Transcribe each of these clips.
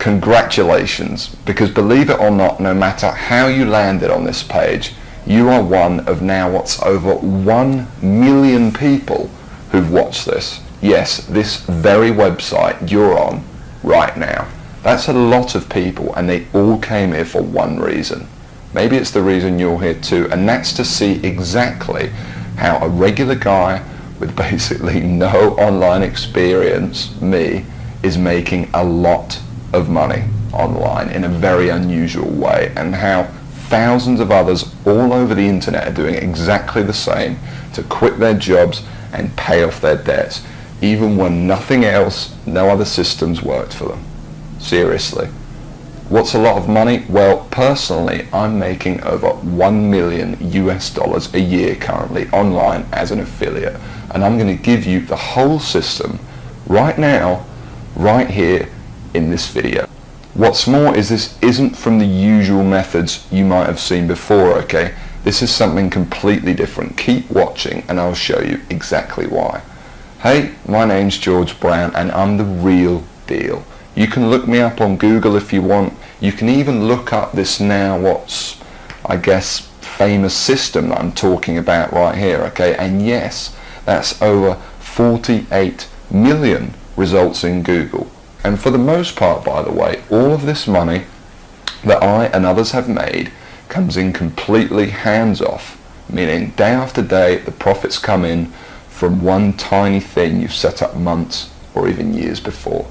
congratulations, because believe it or not, no matter how you landed on this page, you are one of now what's over 1 million people who've watched this. Yes, this very website you're on right now. That's a lot of people, and they all came here for one reason. Maybe it's the reason you're here too, and that's to see exactly how a regular guy with basically no online experience, me, is making a lot of money online in a very unusual way, and how thousands of others all over the internet are doing exactly the same to quit their jobs and pay off their debts, even when nothing else, no other systems worked for them. Seriously. What's a lot of money? Well, personally, I'm making over $1 million US a year currently online as an affiliate, and I'm going to give you the whole system right now, right here in this video. What's more is this isn't from the usual methods you might have seen before, okay? This is something completely different. Keep watching and I'll show you exactly why. Hey, my name's George Brown and I'm the real deal. You can look me up on Google if you want. You can even look up this now what's, I guess, famous system that I'm talking about right here, okay? And yes, that's over 48 million results in Google. And for the most part, by the way, all of this money that I and others have made comes in completely hands-off, meaning day after day the profits come in from one tiny thing you've set up months or even years before.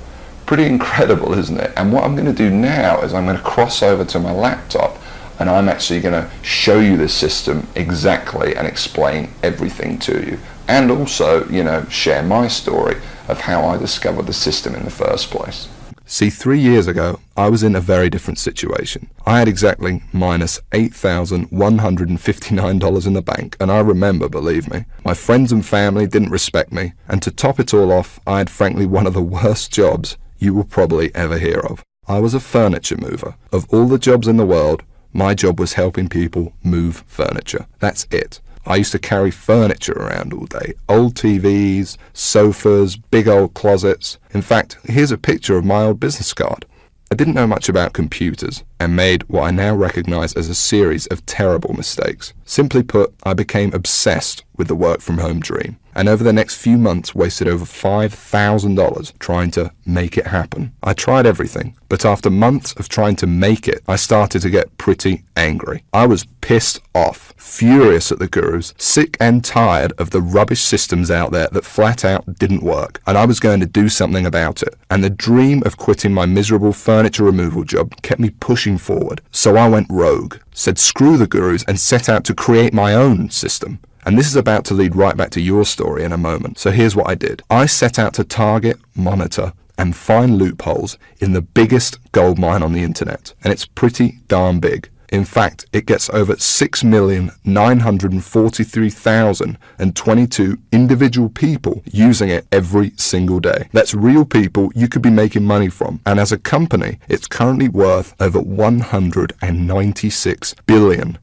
Pretty incredible, isn't it? And what I'm going to do now is I'm going to cross over to my laptop and I'm actually going to show you the system exactly and explain everything to you, and also, you know, share my story of how I discovered the system in the first place. See, 3 years ago, I was in a very different situation. I had exactly minus $8,159 in the bank, and I remember, believe me, my friends and family didn't respect me, and to top it all off, I had frankly one of the worst jobs you will probably ever hear of. I was a furniture mover. Of all the jobs in the world, my job was helping people move furniture. That's it. I used to carry furniture around all day. Old TVs, sofas, big old closets. In fact, here's a picture of my old business card. I didn't know much about computers and made what I now recognize as a series of terrible mistakes. Simply put, I became obsessed with the work from home dream, and over the next few months wasted over $5,000 trying to make it happen. I tried everything, but after months of trying to make it, I started to get pretty angry. I was pissed off, furious at the gurus, sick and tired of the rubbish systems out there that flat out didn't work, and I was going to do something about it. And the dream of quitting my miserable furniture removal job kept me pushing forward. So I went rogue, said screw the gurus, and set out to create my own system. And this is about to lead right back to your story in a moment. So here's what I did. I set out to target, monitor, and find loopholes in the biggest gold mine on the internet. And it's pretty darn big. In fact, it gets over 6,943,022 individual people using it every single day. That's real people you could be making money from. And as a company, it's currently worth over $196 billion.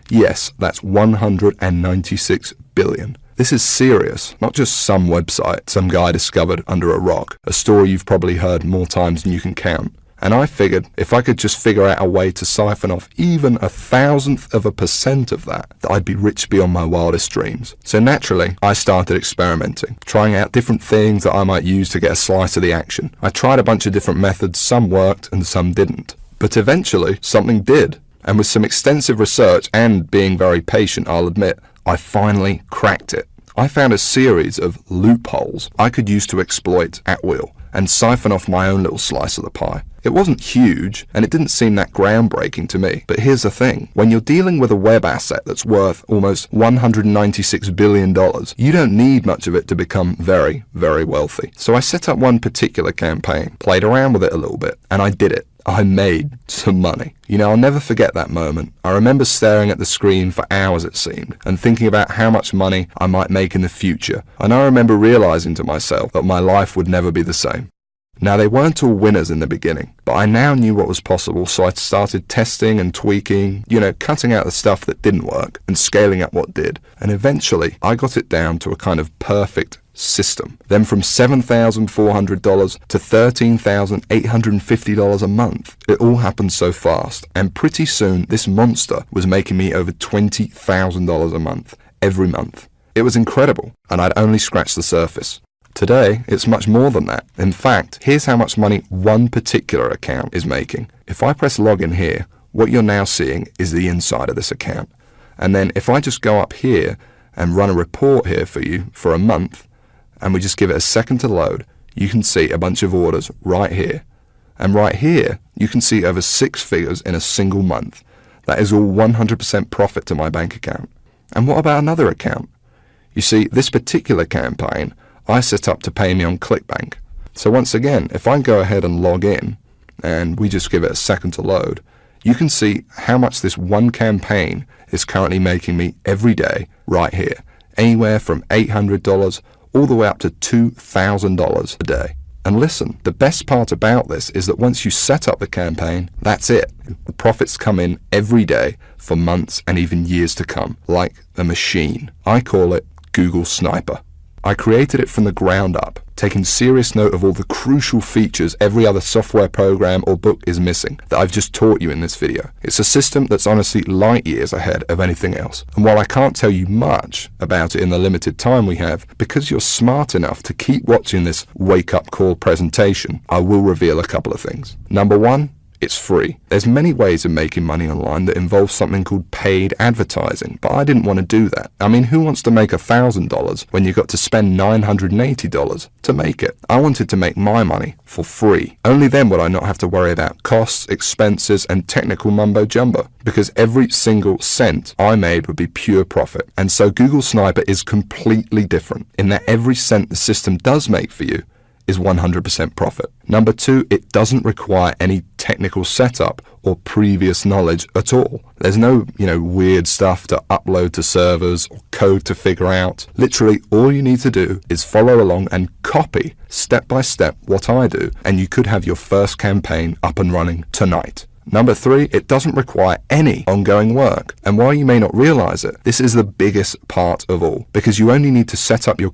Yes, that's 196 billion. This is serious, not just some website some guy discovered under a rock, a story you've probably heard more times than you can count. And I figured if I could just figure out a way to siphon off even 1,000% of that, I'd be rich beyond my wildest dreams. So naturally, I started experimenting, trying out different things that I might use to get a slice of the action. I tried a bunch of different methods, some worked and some didn't. But eventually, something did. And with some extensive research and being very patient, I'll admit, I finally cracked it. I found a series of loopholes I could use to exploit at will and siphon off my own little slice of the pie. It wasn't huge, and it didn't seem that groundbreaking to me. But here's the thing. When you're dealing with a web asset that's worth almost $196 billion, you don't need much of it to become very, very wealthy. So I set up one particular campaign, played around with it a little bit, and I did it. I made some money. You know, I'll never forget that moment. I remember staring at the screen for hours, it seemed, and thinking about how much money I might make in the future. And I remember realizing to myself that my life would never be the same. Now, they weren't all winners in the beginning, but I now knew what was possible, so I started testing and tweaking, you know, cutting out the stuff that didn't work and scaling up what did. And eventually, I got it down to a kind of perfect system. Then from $7,400 to $13,850 a month. It all happened so fast. And pretty soon, this monster was making me over $20,000 a month, every month. It was incredible, and I'd only scratched the surface. Today, it's much more than that. In fact, here's how much money one particular account is making. If I press login here, what you're now seeing is the inside of this account. And then if I just go up here and run a report here for you for a month, and we just give it a second to load, you can see a bunch of orders right here. And right here, you can see over 6 figures in a single month. That is all 100% profit to my bank account. And what about another account? You see, this particular campaign I set up to pay me on ClickBank. So once again, if I go ahead and log in, and we just give it a second to load, you can see how much this one campaign is currently making me every day right here. Anywhere from $800 all the way up to $2,000 a day. And listen, the best part about this is that once you set up the campaign, that's it. The profits come in every day for months and even years to come, like a machine. I call it Google Sniper. I created it from the ground up, taking serious note of all the crucial features every other software program or book is missing that I've just taught you in this video. It's a system that's honestly light years ahead of anything else. And while I can't tell you much about it in the limited time we have, because you're smart enough to keep watching this wake-up call presentation, I will reveal a couple of things. Number one, it's free. There's many ways of making money online that involve something called paid advertising, but I didn't want to do that. I mean, who wants to make $1,000 when you got to spend $980 to make it? I wanted to make my money for free. Only then would I not have to worry about costs, expenses, and technical mumbo jumbo, because every single cent I made would be pure profit. And so Google Sniper is completely different in that every cent the system does make for you is 100% profit. Number two, it doesn't require any technical setup or previous knowledge at all. There's no, weird stuff to upload to servers or code to figure out. Literally, all you need to do is follow along and copy step by step what I do, and you could have your first campaign up and running tonight. Number three, it doesn't require any ongoing work. And while you may not realize it, this is the biggest part of all, because you only need to set up your